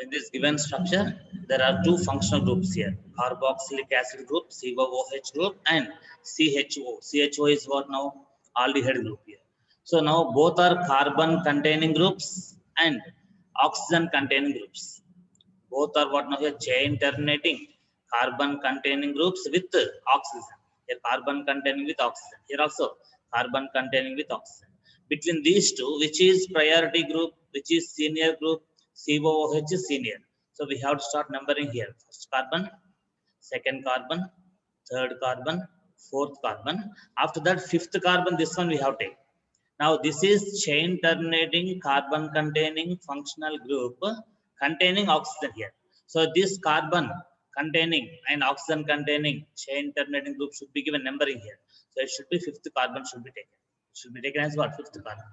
So in this given structure, there are two functional groups here: carboxylic acid group, COOH group, and CHO. CHO is what now? Aldehyde group here. So now both are carbon-containing groups and oxygen-containing groups. Both are what now here? Chain terminating carbon-containing groups with oxygen. Here carbon containing with oxygen. Here also carbon containing with oxygen. Between these two, which is priority group, which is senior group? COOH is senior. So we have to start numbering here. First carbon, second carbon, third carbon, fourth carbon. After that, fifth carbon, this one we have taken. Now this is chain terminating carbon containing functional group containing oxygen here. So this carbon containing and oxygen containing chain terminating group should be given numbering here. So it should be fifth carbon should be taken. It should be taken as what? Fifth carbon.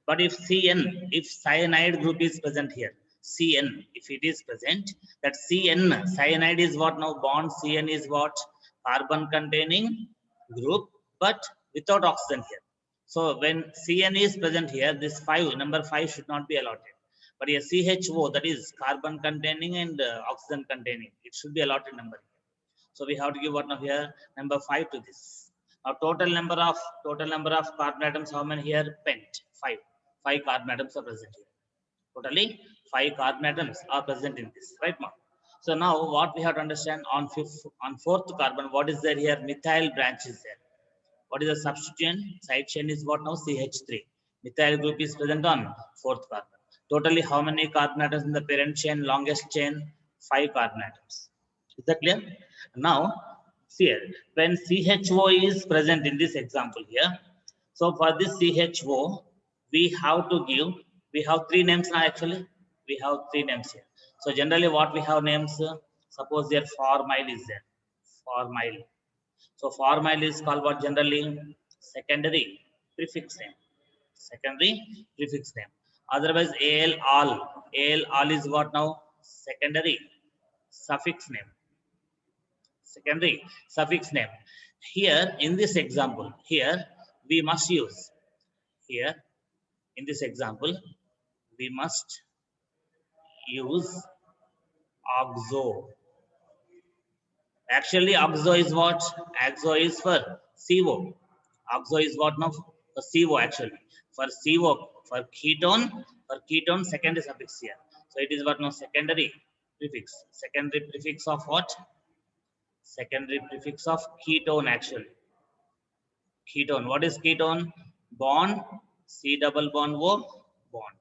But if CN, if cyanide group is present here, CN, if it is present, that CN, cyanide is what now? Bond CN is what? Carbon containing group, but without oxygen here. So when CN is present here, this 5, number 5 should not be allotted. But a CHO, that is carbon containing and oxygen containing, it should be allotted number here. So we have to give what now here? Number 5 to this. Now total number of carbon atoms, how many here? Pent, 5. 5 carbon atoms are present here. Totally 5 carbon atoms are present in this, right now. So now what we have to understand on fourth carbon, what is there here? Methyl branch is there. What is the substituent? Side chain is what now? CH3. Methyl group is present on fourth carbon. Totally how many carbon atoms in the parent chain? Longest chain, 5 carbon atoms. Is that clear? Now, here, when CHO is present in this example here, so for this CHO, we have to give, we have 3 names now actually. We have 3 names here. So generally what we have names, suppose there formyl is there. Formyl. So formyl is called what generally? Secondary prefix name. Secondary prefix name. Otherwise al is what now? Secondary suffix name. Secondary suffix name. Here in this example, here we must use, here in this example, we must use oxo. Actually, oxo is what? Oxo is for CO. Oxo is what now? For CO actually. For CO, for ketone, secondary suffix here. So it is what now? Secondary prefix. Secondary prefix of what? Secondary prefix of ketone actually. Ketone. What is ketone? Bond, C double bond O, bond.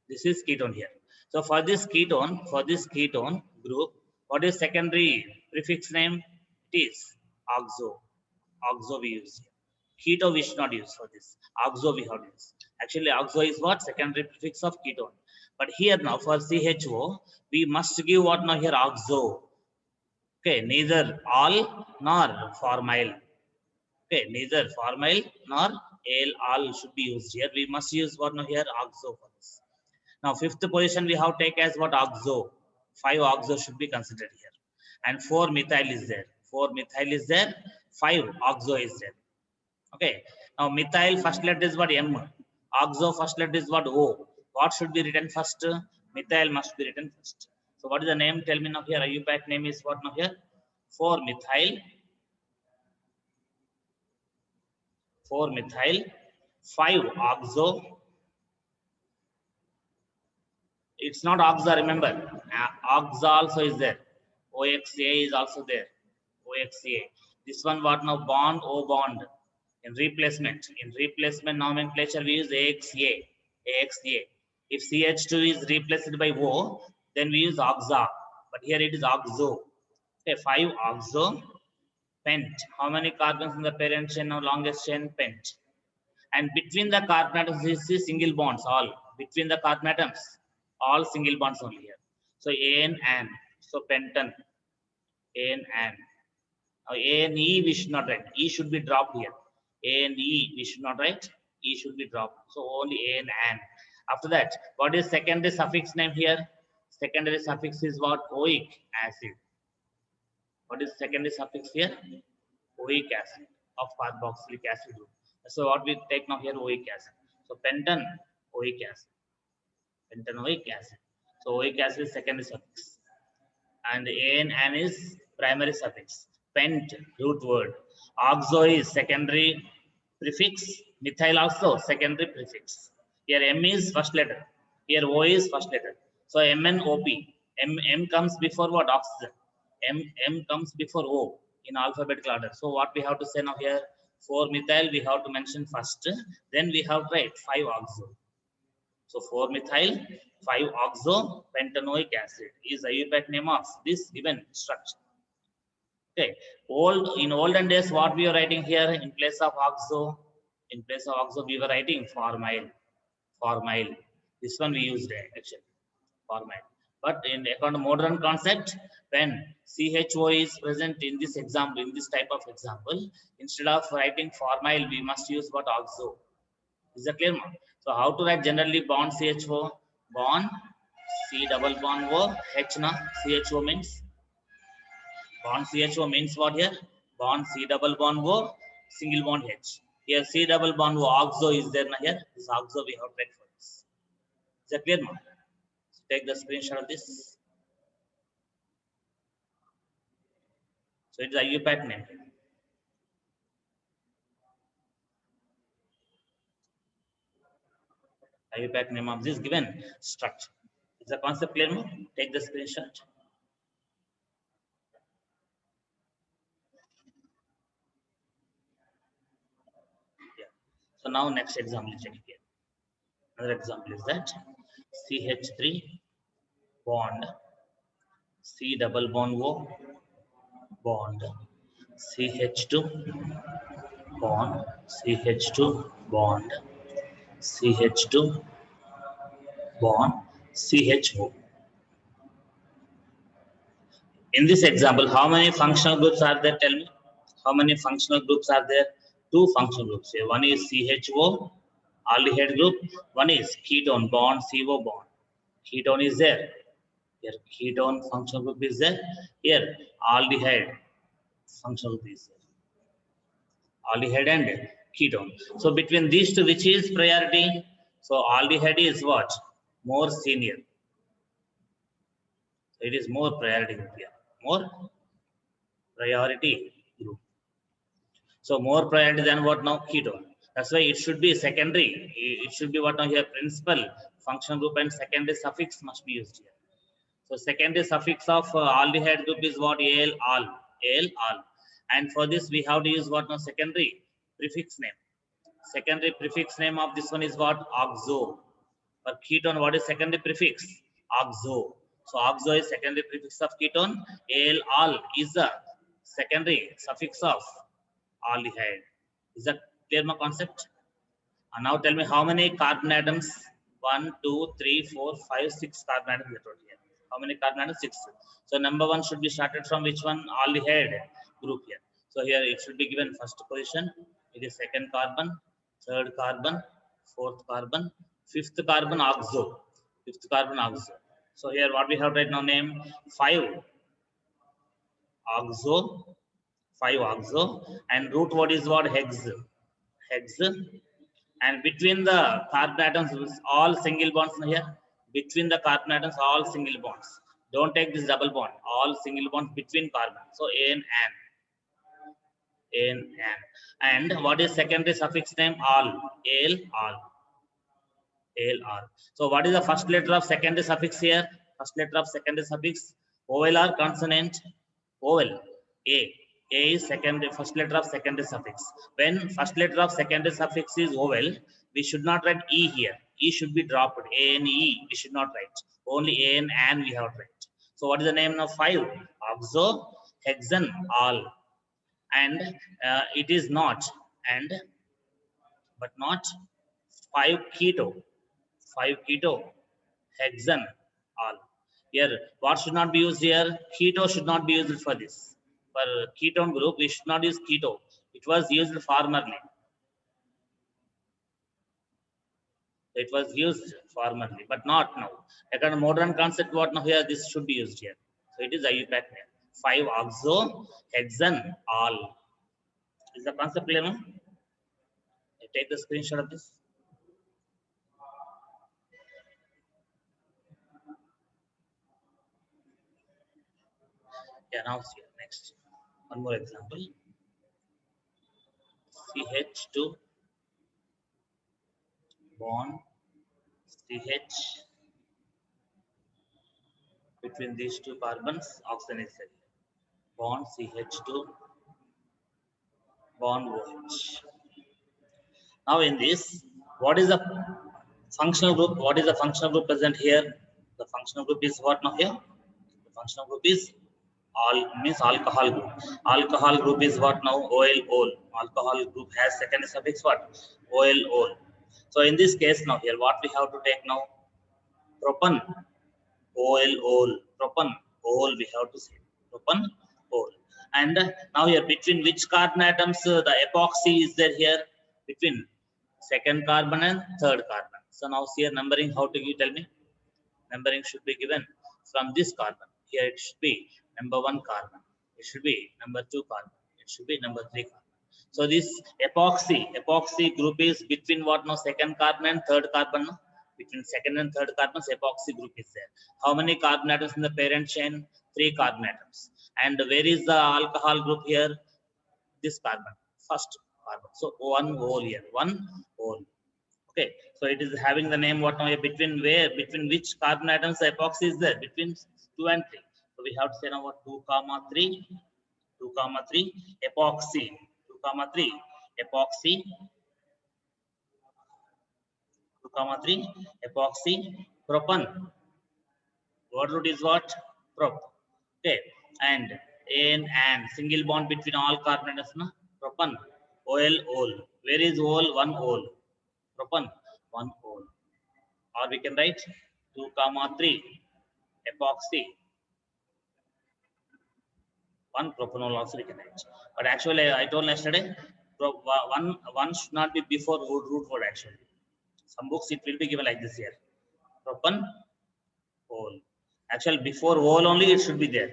This is ketone here. So for this ketone group, what is secondary prefix name? It is oxo. Oxo we use here. Keto we should not use for this. Oxo we have to use. Actually, oxo is what? Secondary prefix of ketone. But here now for CHO, we must give what now here? Oxo. Okay, neither all nor formyl. Okay, neither formyl nor all should be used here. We must use what now here? Oxo for this. Now, fifth position we have take as what? Oxo. 5 oxo should be considered here. And 4 methyl is there. 4 methyl is there. 5 oxo is there. Okay. Now, methyl first letter is what? M. Oxo first letter is what? O. What should be written first? Methyl must be written first. So, what is the name? Tell me now here. IUPAC name is what now here? 4 methyl. 4 methyl. 5 oxo. It's not oxa, remember. Oxa also is there. OXA is also there. OXA. This one what now? Bond, O bond. In replacement nomenclature, we use AXA. AXA. If CH2 is replaced by O, then we use oxa. But here it is oxo. Okay, 5 oxo. Pent. How many carbons in the parent chain? Now longest chain, pent. And between the carbon atoms, this is single bonds, all. Between the carbon atoms, all single bonds only here. So AN. So pentan. AN. Now ANE we should not write. E should be dropped here. ANE we should not write. E should be dropped. So only AN. After that, what is secondary suffix name here? Secondary suffix is what? Oic acid. What is secondary suffix here? Oic acid of carboxylic acid group. So what we take now here? Oic acid. So pentan oic acid. Pentanoic acid. So oic acid is secondary suffix, and an is primary suffix. Pent, root word. Oxo is secondary prefix. Methyl also secondary prefix. Here M is first letter. Here O is first letter. So MnOP. M comes before what? Oxygen. M comes before O in alphabetical order. So what we have to say now here? For methyl, we have to mention first. Then we have to write 5-oxo. So 4-methyl 5-oxo pentanoic acid is the IUPAC name of this given structure. Okay. In olden days, what we are writing here in place of oxo, we were writing formyl. Formyl. This one we used actually, formyl. But in according to modern concept, when CHO is present in this example, in this type of example, instead of writing formyl, we must use what? Oxo. Is that clear? So how to write generally bond CHO? Bond C double bond O H na. CHO means bond CHO means what here? Bond C double bond O single bond H. Here C double bond O oxo is there na here. This oxo we have to write for this. Is that clear? So take the screenshot of this. So it's a IUPAC name. IUPAC name of this given structure. Is the concept clear? Take the screenshot. Yeah. So now next example check here. Another example is that CH3 bond C double bond O bond CH2 bond CH2 bond CH2 bond CHO. In this example, how many functional groups are there? Tell me. How many functional groups are there? 2 functional groups here. One is CHO, aldehyde group. One is ketone bond, CO bond. Ketone is there. Here, ketone functional group is there. Here, aldehyde functional group is there. Aldehyde and ketone. So between these two, which is priority? So aldehyde is what? More senior. So it is more priority group here. More priority group. So more priority than what now? Ketone. That's why it should be secondary. It should be what now here? Principal functional group and secondary suffix must be used here. So secondary suffix of aldehyde group is what? Al, al, al, al. And for this we have to use what now? Secondary prefix name. Secondary prefix name of this one is what? Oxo. For ketone, what is secondary prefix? Oxo. So oxo is secondary prefix of ketone. Al, al is the secondary suffix of aldehyde. Is that clear my concept? And now tell me how many carbon atoms? 1, 2, 3, 4, 5, 6 carbon atoms here. How many carbon atoms? 6. So number 1 should be started from which one? Aldehyde group here. So here it should be given first position. It is second carbon, third carbon, fourth carbon, fifth carbon oxo. Fifth carbon oxo. So here what we have right now name 5 oxo, 5 oxo, and root word is what? Hex. Hex. And between the carbon atoms, all single bonds here. Between the carbon atoms, all single bonds. Don't take this double bond. All single bonds between carbon. So an. And what is secondary suffix name? Al. Al. Al. Al. Al. So what is the first letter of secondary suffix here? First letter of secondary suffix. Vowel or consonant? Vowel. A. A is secondary, first letter of secondary suffix. When first letter of secondary suffix is vowel, we should not write E here. E should be dropped. A and E we should not write. Only A and we have to write. So what is the name of 5? Oxo, hexane, all. And it is not, and but not 5 keto. 5 keto, hexane, all. Here, what should not be used here? Keto should not be used for this. For ketone group, we should not use keto. It was used formerly. It was used formerly, but not now. Like a modern concept, what now here, this should be used here. So it is IUPAC name. 5 oxo, hexane, all. Is the concept clear now? Take the screenshot of this. Yeah, now see next. One more example. CH2 bond CH. Between these two carbons, oxygen is there. Bond CH2 bond OH. Now in this, what is the functional group? What is the functional group present here? The functional group is what now here? The functional group is all means alcohol group. Alcohol group is what now? OL ol. Alcohol group has second suffix what? OL ol. So in this case now here, what we have to take now? Propan OL ol. Propan ol we have to say. Propan ol. And now here between which carbon atoms the epoxy is there here? Between second carbon and third carbon. So now here numbering, how to give, tell me? Numbering should be given from this carbon. Here it should be number 1 carbon. It should be number 2 carbon. It should be number 3 carbon. So this epoxy group is between what now? Second carbon and third carbon. No? Between second and third carbons, epoxy group is there. How many carbon atoms in the parent chain? 3 carbon atoms. And where is the alcohol group here? This carbon, first carbon. So one hole here, one hole. Okay, so it is having the name what now? Between where? Between which carbon atoms the epoxy is there? Between 2 and 3. So we have to say now what? 2, 3, 2, 3, epoxy, 2, 3, epoxy, 2, 3, epoxy, propan. Word root is what? Prop. Okay, and and single bond between all carbon atoms, na? Propan, OL, ol. Where is ol? One ol. Propan, one ol. Or we can write 2, 3, epoxy, one propanol also we can write. But actually, I told yesterday, one should not be before root word actually. Some books it will be given like this here. Propan, ol. Actually, before ol only it should be there.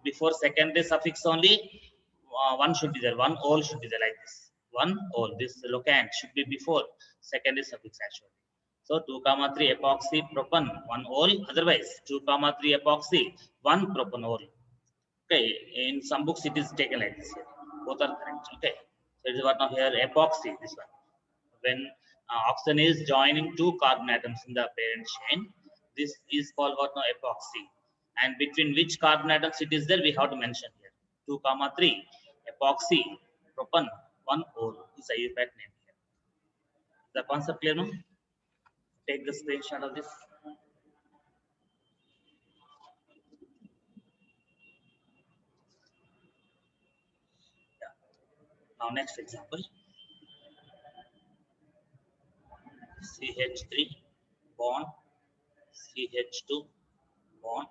Before secondary suffix only, one should be there. One ol should be there like this. One ol. This locant should be before secondary suffix actually. So 2, 3 epoxy propan, one ol. Otherwise 2, 3 epoxy, one propanol. Okay, in some books it is taken like this here. Both are correct. Okay, so it is what now here? Epoxy, this one. When oxygen is joining 2 carbon atoms in the parent chain, this is called what now? Epoxy. And between which carbon atoms it is there, we have to mention here. 2, 3 epoxy propan, one ol is a IUPAC name here. The concept clear now? Take the screenshot of this. Yeah. Now next example. CH3 bond CH2 bond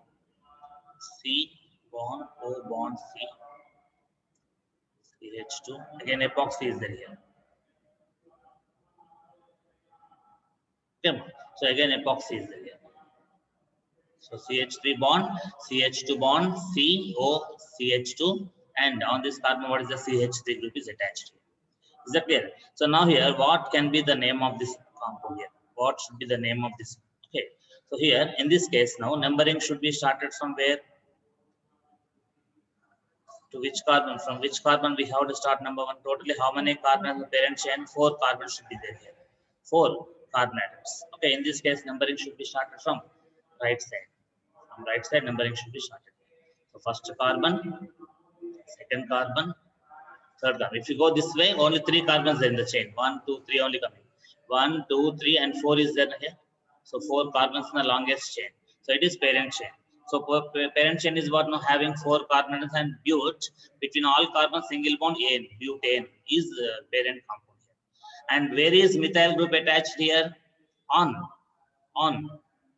C bond O bond C CH2. Again epoxy is there here. Okay. So again epoxy is there here. So CH3 bond, CH2 bond, CO, CH2, and on this carbon, what is the CH3 group is attached here. Is that clear? So now here, what can be the name of this compound here? What should be the name of this? Okay. So here, in this case now, numbering should be started from where? To which carbon? From which carbon we have to start number 1? Totally how many carbons in the parent chain? 4 carbons should be there here. 4 carbon atoms. Okay, in this case, numbering should be started from right side. From right side, numbering should be started. So first carbon, second carbon, third carbon. If you go this way, only 3 carbons are in the chain. 1, 2, 3 only coming. 1, 2, 3, and 4 is there here. So 4 carbons in the longest chain. So it is parent chain. So parent chain is what now having 4 carbons and bute. Between all carbons, single bond N, butane is parent compound here. And where is methyl group attached here? On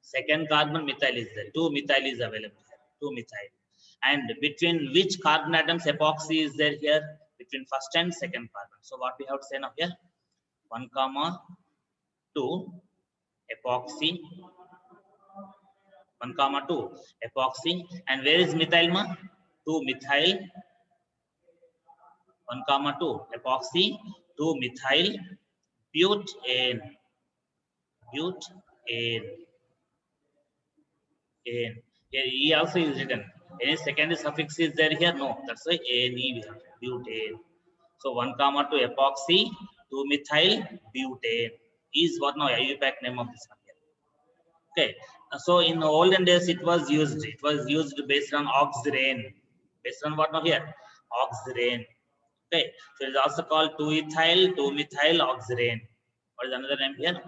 second carbon, methyl is there. 2 methyl is available here. 2 methyl. And between which carbon atoms epoxy is there here? Between first and second carbon. So what we have to say now here? 1, 2 epoxy. 1, 2 epoxy. And where is methyl ma? 2 methyl. 1, 2 epoxy. 2 methyl butane. Butane. Here E also is written. Any secondary suffix is there here? No. That's why ane we have butane. So 1 comma 2 epoxy 2 methyl butane is what now IUPAC name of this one here. Okay. So in the olden days it was used. It was used based on oxirane. Based on what now here? Oxirane. Okay. So it is also called 2-ethyl 2-methyl oxirane. What is another name here?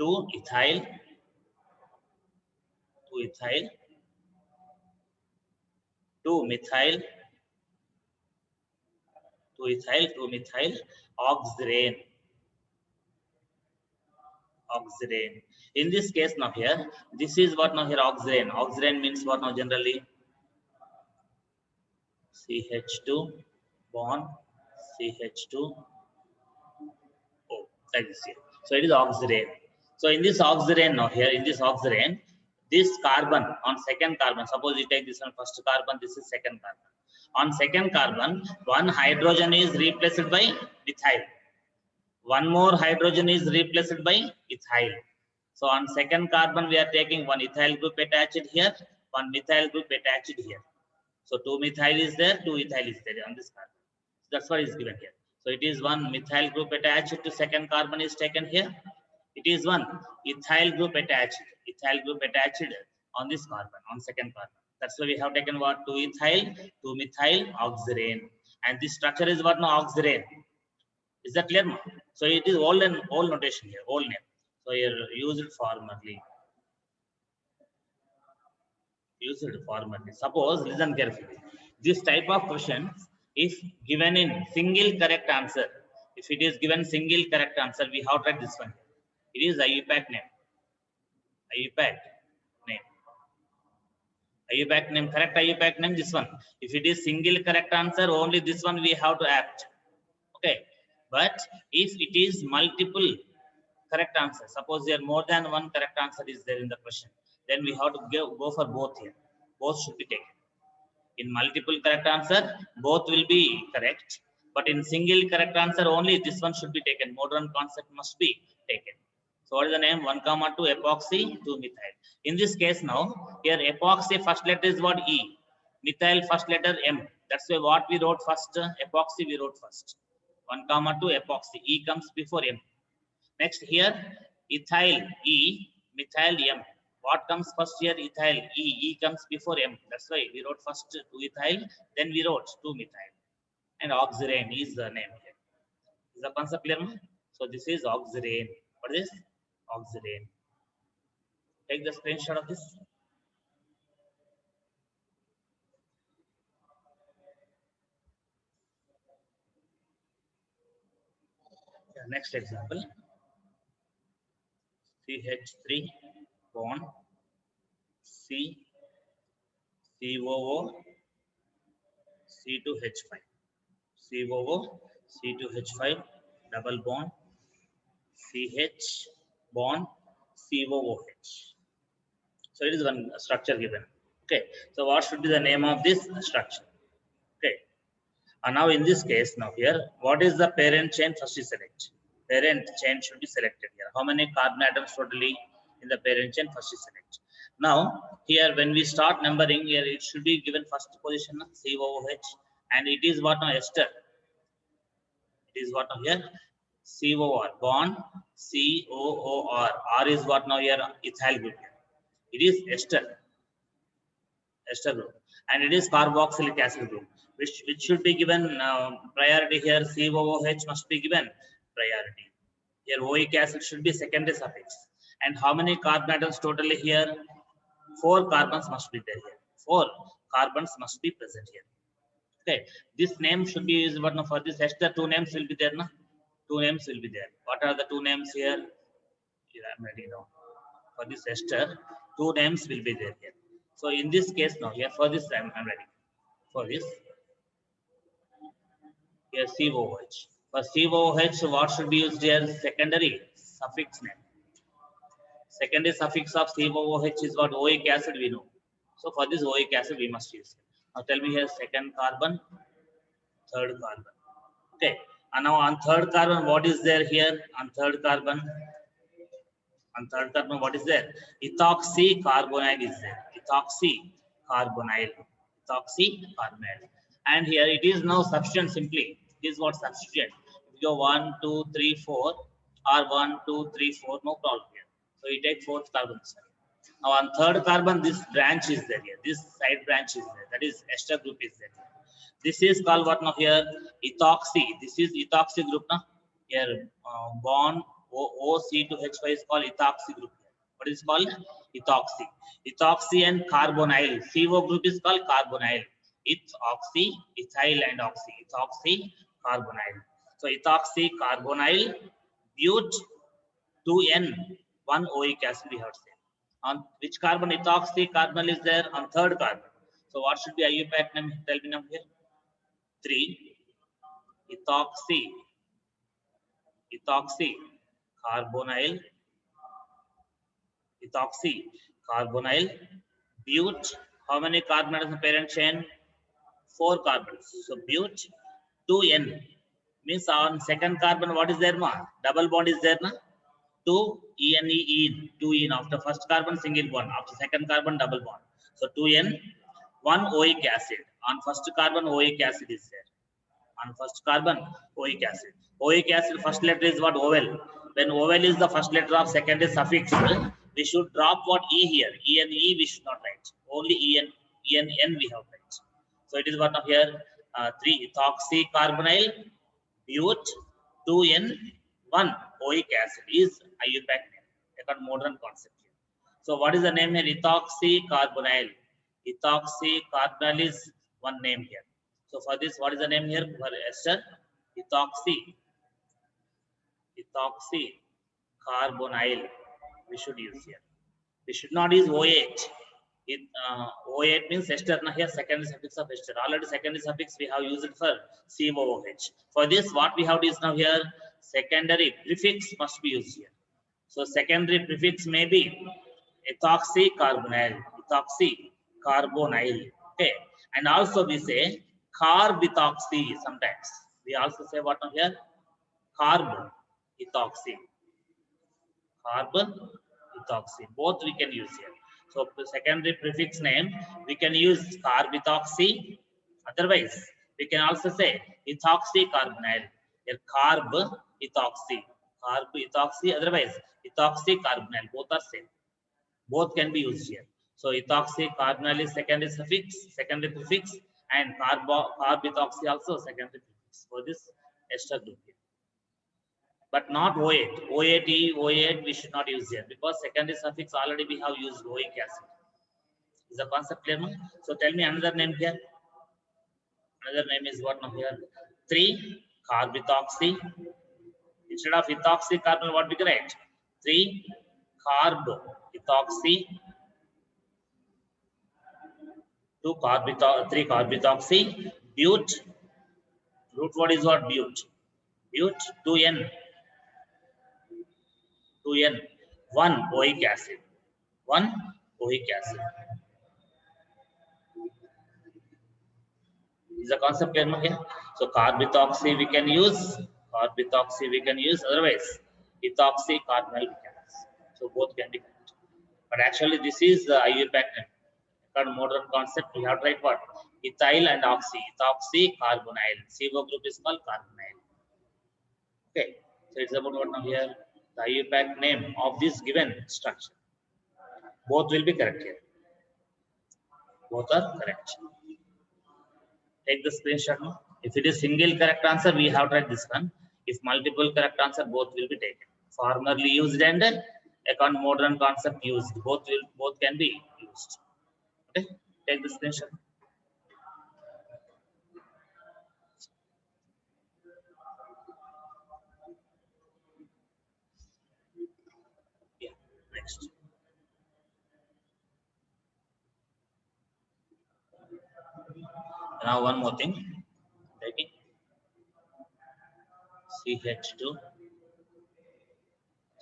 2-ethyl 2-ethyl 2-methyl 2-ethyl 2-methyl oxirane. Oxirane. In this case now here, this is what now here oxirane. Oxirane means what now generally? CH2 bond CH2 O like this here. So it is oxirane. So in this oxirane now here, in this oxirane, this carbon on second carbon, suppose you take this one first carbon, this is second carbon. On second carbon, one hydrogen is replaced by methyl. One more hydrogen is replaced by ethyl. So on second carbon, we are taking one ethyl group attached here, one methyl group attached here. So 2-methyl is there, 2-ethyl is there on this carbon. So that's what is given here. So it is one methyl group attached to second carbon is taken here. It is one ethyl group attached on this carbon, on second carbon. That's why we have taken what? 2-ethyl, 2-methyl oxirane. And this structure is what now? Oxirane. Is that clear? So it is old and old notation here, old name. So here used formerly. Used formerly. Suppose, listen carefully. This type of questions, if given in single correct answer, if it is given single correct answer, we have to write this one. It is IUPAC name. IUPAC name. IUPAC name, correct IUPAC name, this one. If it is single correct answer, only this one we have to apt. Okay. But if it is multiple correct answer, suppose there more than one correct answer is there in the question, then we have to go for both here. Both should be taken. In multiple correct answer, both will be correct. But in single correct answer, only this one should be taken. Modern concept must be taken. So what is the name? 1 comma 2 epoxy 2-methyl. In this case now, here epoxy first letter is what? E. Methyl first letter M. That's why what we wrote first, epoxy we wrote first. 1 comma 2 epoxy. E comes before M. Next here, ethyl E, methyl M. What comes first here? Ethyl E. E comes before M. That's why we wrote first 2-ethyl, then we wrote 2-methyl. And oxirane is the name here. Is the concept clear? So this is oxirane. What is this? Oxirane. Take the screenshot of this. Yeah, next example. CH3 bond C COO C2H5. COO C2H5 double bond CH bond COOH. So it is one structure given. Okay. So what should be the name of this structure? Okay. And now in this case, now here, what is the parent chain? First is select. Parent chain should be selected here. How many carbon atoms totally in the parent chain? First is select. Now here, when we start numbering here, it should be given first position COOH, and it is what now ester. It is what now here COR bond COOR. R is what now here ethyl group. It is ester group, and it is carboxylic acid group, which should be given priority here. COOH must be given priority. Here oic acid should be secondary suffix. And how many carbon atoms totally here? 4 carbons must be there here. 4 carbons must be present here. Okay, this name should be used, but for this ester 2 names will be there. No? 2 names will be there. What are the 2 names here? Here I'm writing down. For this ester, 2 names will be there here. So in this case now, here for this I'm ready. For this, here COOH. For COOH, what should be used here? Secondary suffix name. Secondary suffix of COOH is what? Oic acid we know. So for this oic acid we must use. Now tell me here second carbon, third carbon. Okay. And now on third carbon, what is there here? On third carbon, On third carbon, what is there? Ethoxy carbonyl is there. Ethoxy carbonyl. Ethoxy carbonyl. And here it is now substituent simply. It is what substituent. If you go 1, 2, 3, 4, or 1, 2, 3, 4, no problem here. So you take fourth carbon. Now on third carbon, this branch is there here. This side branch is there. That is ester group is there. This is called what now here? Ethoxy. This is ethoxy group now. Here bond OC2H5 is called ethoxy group. What is called? Ethoxy. Ethoxy and carbonyl. CO group is called carbonyl. Ethoxy, ethyl and oxy. Ethoxy, carbonyl. So ethoxy, carbonyl, but 2N, 1 OIC acid we have said. On which carbon ethoxy carbonyl is there? On third carbon. So what should be IUPAC name? Tell me now here. 3. Ethoxy carbonyl, ethoxy carbonyl, but how many carbon in the parent chain? 4 carbons. So but 2N means on second carbon what is there ma? Double bond is there na? 2 ENE 2 in after first carbon single bond, after second carbon double bond. So 2N 1 OIC acid. On first carbon OIC acid is there. On first carbon OIC acid. OIC acid first letter is what? Oval. When oval is the first letter of second is suffix, we should drop what? E here. ENE we should not write. Only EN we have write. So it is what of here? 3 ethoxy carbonyl, but 2N 1 OIC acid is IUPAC name. A modern concept here. So what is the name here? Ethoxy carbonyl. Ethoxy carbonyl is one name here. So for this, what is the name here for ester? Ethoxy carbonyl. We should use here. We should not use OH. OH means ester. Now here secondary suffix of ester. Already secondary suffix we have used it for COOH. For this, what we have to use now here? Secondary prefix must be used here. So secondary prefix may be ethoxy carbonyl. Okay. And also we say carb ethoxy sometimes. We also say what now here? Carb ethoxy. Both we can use here. So the secondary prefix name we can use carb ethoxy. Otherwise, we can also say ethoxy carbonyl. Here carb ethoxy. Otherwise ethoxy carbonyl. Both are same. Both can be used here. So ethoxy carbonyl is secondary prefix, and carb ethoxy also secondary prefix for this ester group here. But not O8. O8 we should not use here because secondary suffix already we have used OIC acid. Is the concept clear now? So tell me another name here. Another name is what now here? 3 carb ethoxy. Instead of ethoxy carbonyl, what we can write? 3 carb ethoxy. 3 carb ethoxy. But root word is what? But 2N 1 OIC acid. 1 OIC acid. Is the concept clear here? So carb ethoxy we can use. Otherwise ethoxy carbonyl we can use. So both can be correct. But actually this is the IUPAC name. Modern concept we have tried what? Ethyl and oxy. Ethoxy carbonyl. CO group is called carbonyl. Okay. So it's about what now here? The IUPAC name of this given structure. Both will be correct here. Both are correct. Take the screenshot now. If it is single correct answer, we have tried this one. If multiple correct answer, both will be taken. Formerly used and modern concept used. Both can be used. Okay. Take the screenshot. Yeah. Next. Now one more thing. Taking CH2,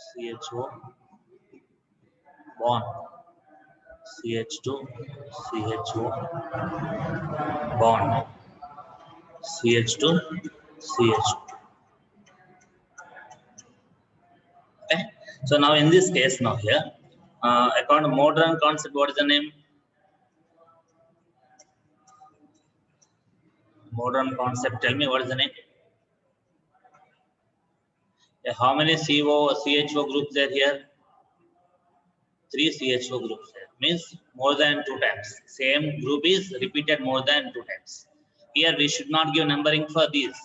CHO, bond, CH2, CHO, bond, CH2, CH2. Okay. So now in this case now here, according to modern concept, what is the name? Modern concept, tell me what is the name? Yeah, how many CHO groups are here? 3 CHO groups there. Means more than 2 times. Same group is repeated more than 2 times. Here we should not give numbering for these.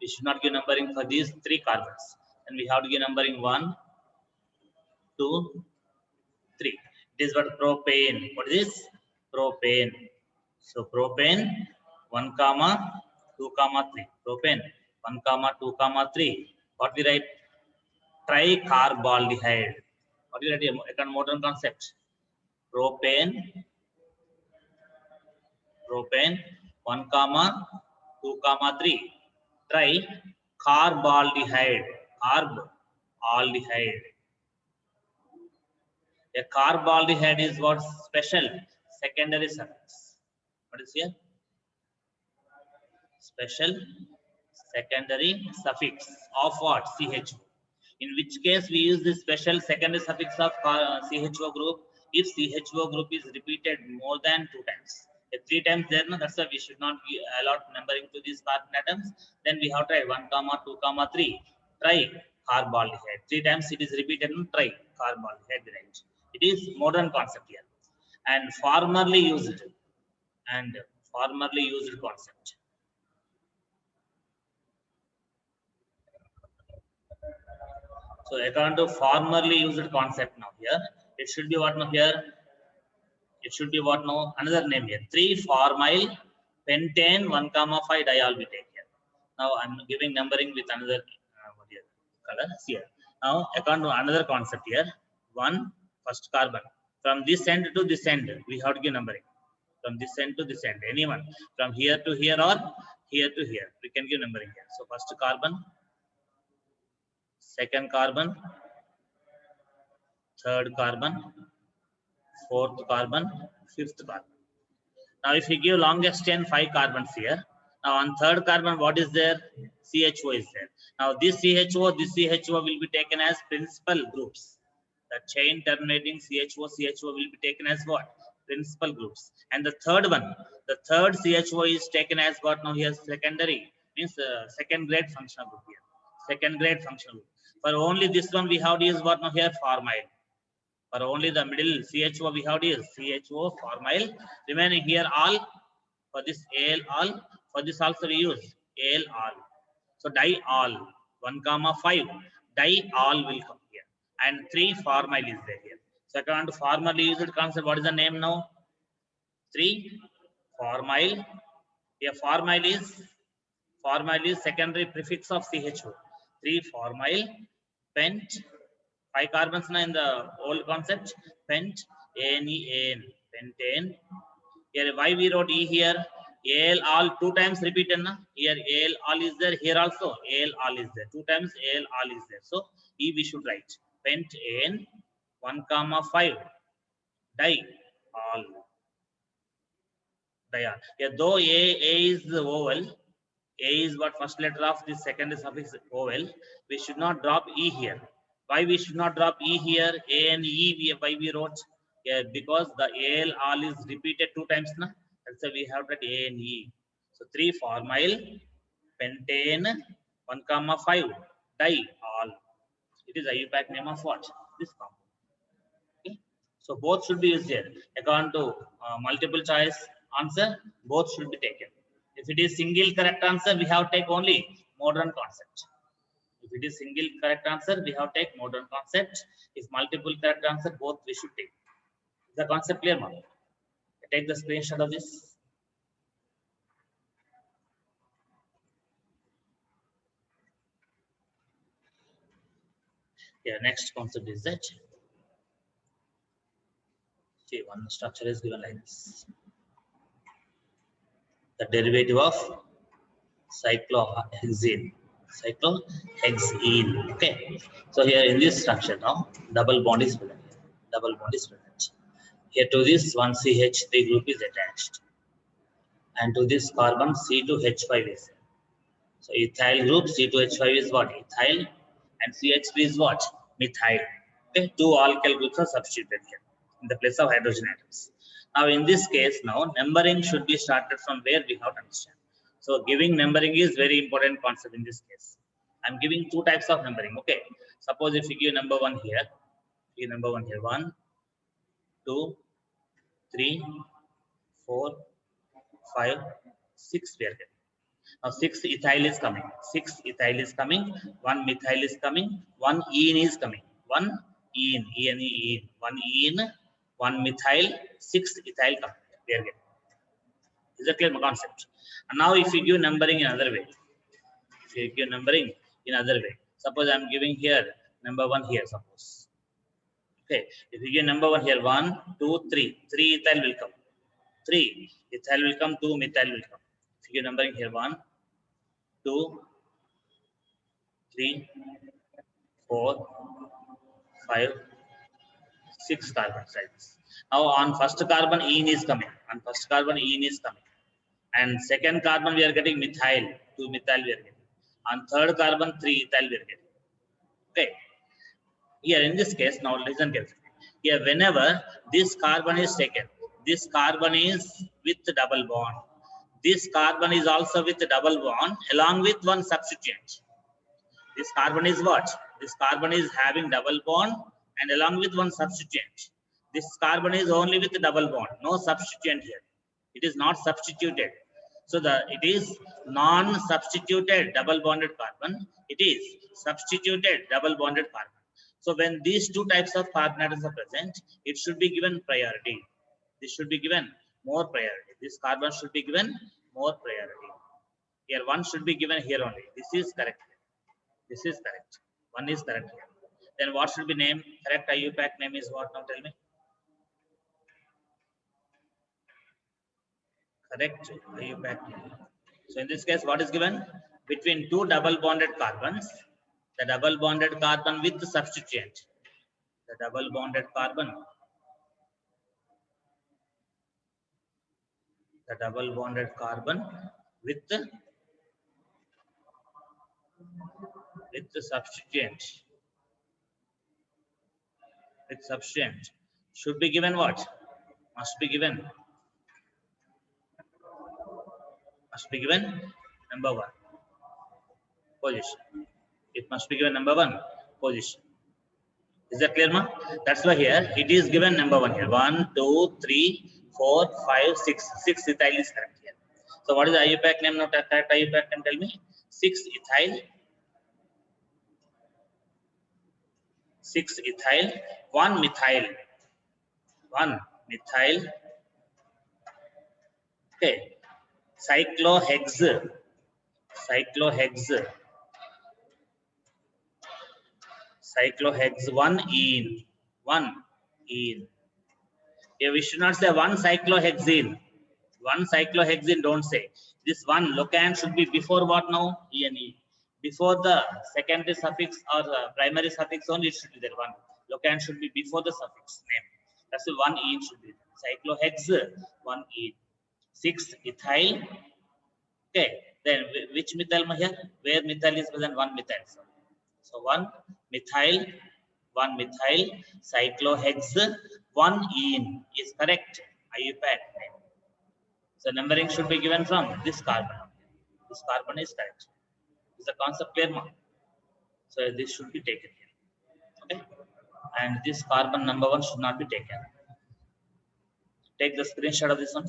We should not give numbering for these 3 carbons. And we have to give numbering 1, 2, 3. It is what propane. What is this? Propane. So propane 1, 2, 3. Propane 1, 2, 3. What we write? Tricarbaldehyde. What do you write here? A modern concept. Propane 1, 2, 3. Tricarbaldehyde. Carbaldehyde. A carbaldehyde is what? Special secondary suffix. What is here? Special secondary suffix of what? CHO. In which case we use this special secondary suffix of CHO group if CHO group is repeated more than 2 times. If 3 times there, no, that's why we should not allot numbering to these carbon atoms. Then we have to try 1, 2, 3. Try carbaldehyde. 3 times it is repeated, no, try carbaldehyde. Right? It is modern concept here and formerly used concept. So according to formerly used concept now here, it should be what now here? It should be what now? Another name here. 3-formyl pentane 1, 5 diol we take here. Now I'm giving numbering with another colors here. Now according to another concept here, 1 first carbon. From this end to this end, we have to give numbering. From this end to this end, anyone. From here to here or here to here, we can give numbering here. So first carbon, second carbon, third carbon, fourth carbon, fifth carbon. Now if we give longest chain 5 carbons here, now on third carbon what is there? CHO is there. Now this CHO will be taken as principal groups. The chain terminating CHO will be taken as what? Principal groups. And the third one, the third CHO is taken as what now here? Secondary, means second grade functional group here. Second grade functional group. For only this one we have to use what now here? Formyl. For only the middle CHO we have to use CHO formyl. Remaining here all, for this Al all, for this also we use Al all. So diol 1, 5 diol will come here, and 3 formyl is there here. So according to formerly used concept, what is the name now? 3 formyl. Here formyl is secondary prefix of CHO. 3 formyl pent. 5 carbons in the old concept. Pent, ANE, pentane. Here why we wrote E here? Al all 2 times repeated na. Here Al all is there. Here also Al all is there. 2 times Al all is there. So E we should write pentane 1, 5 diol. Diol. Here though A is the vowel. A is what first letter of the secondary suffix vowel. We should not drop E here. Why we should not drop E here? A and E, why we wrote? Yeah, because the Al all is repeated 2 times na. That's why we have that A and E. So 3 formyl pentane 1, 5 diol. It is IUPAC name of what? This compound. Okay. So both should be used here. According to multiple choice answer, both should be taken. If it is single correct answer, we have to take only modern concept. If it is single correct answer, we have to take modern concept. If multiple correct answer, both we should take. Is the concept clear, ma'am? Take the screenshot of this. Yeah, next concept is that. See, one structure is given like this. The derivative of cyclohexene. Okay. So here in this structure now, double bond is present. Double bond is present. Here to this one CH3 group is attached, and to this carbon C2H5 is there. So ethyl group C2H5 is what? Ethyl, and CH3 is what? Methyl. Okay, two alkyl groups are substituted here in the place of hydrogen atoms. Now, in this case, now numbering should be started from where we have to understand. So, giving numbering is very important concept in this case. I'm giving two types of numbering. Okay, suppose if you give number one here, give number one here 1, 2, 3, 4, 5, 6. We are getting. Now 6 ethyl is coming. 6 ethyl is coming. 1 methyl is coming. 1 ene is coming. 1 ene, ene, 1 ene, 1 methyl, 6 ethyl coming. We are getting. Is a clear concept? And now if you give numbering in another way, if you give numbering in another way, suppose I'm giving here number 1 here. Suppose. Okay, if you give number 1 here 1, 2, 3, 3 ethyl will come. 3 ethyl will come. 2 methyl will come. If you give numbering here 1, 2, 3, 4, 5, 6 carbon sides. Now on first carbon ene is coming. On first carbon ene is coming. And second carbon we are getting methyl. 2 methyl we are getting. On third carbon 3 ethyl we are getting. Okay. Here in this case, now listen carefully. Here whenever this carbon is taken, this carbon is with double bond. This carbon is also with double bond along with one substituent. This carbon is what? This carbon is having double bond and along with one substituent. This carbon is only with double bond, no substituent here. It is not substituted. So it is non-substituted double bonded carbon. It is substituted double bonded carbon. So when these two types of carbon atoms are present, it should be given priority. This should be given more priority. This carbon should be given more priority. Here one should be given here only. This is correct. This is correct. One is correct here. Then what should be named? Correct IUPAC name is what now? Tell me. Correct IUPAC name. So in this case, what is given? Between two double bonded carbons, the double bonded carbon with the substituent. The double bonded carbon. The double bonded carbon with the substituent. With substituent should be given what? Must be given number 1 position. It must be given number 1 position. Is that clear, ma? That's why here it is given number 1 here. 1, 2, 3, 4, 5, 6. 6 ethyl is correct here. So what is the IUPAC name? Not correct IUPAC name. Tell me. 6 ethyl. 6 ethyl. 1 methyl. 1 methyl. Okay. Cyclohex 1 ene. 1 ene. Here we should not say 1 cyclohexene. 1 cyclohexene, don't say. This one locant should be before what now? Ene. Before the secondary suffix or primary suffix only, it should be there. 1 locant should be before the suffix name. That's the 1 ene should be there. Cyclohex 1 ene. 6 ethyl. Okay. Then which methyl here? Where methyl is present? 1 methyl. So 1 methyl, cyclohex 1 ene is correct. IUPAC name. So numbering should be given from this carbon. This carbon is correct. Is the concept clear, ma? So this should be taken here. Okay. And this carbon number 1 should not be taken. Take the screenshot of this one.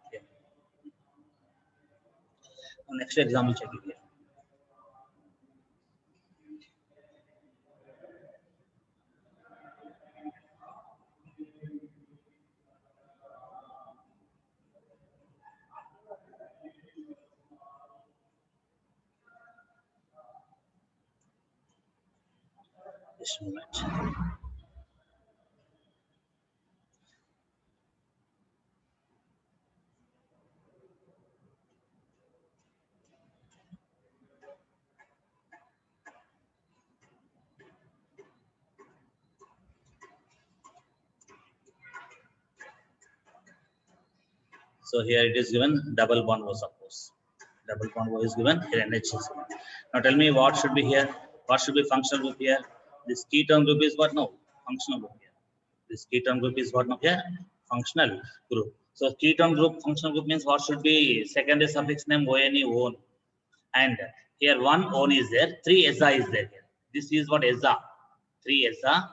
Okay. Next example, check it here. Just a moment. So here it is given double bond was suppose. Double bond O is given, here NH is given. Now tell me what should be here? What should be functional group here? This ketone group is what now? Functional group here. This ketone group is what now here? Functional group. So ketone group, functional group means what should be secondary suffix name ONE, one. And here one one is there, 3 esa is there here. This is what esa, 3 esa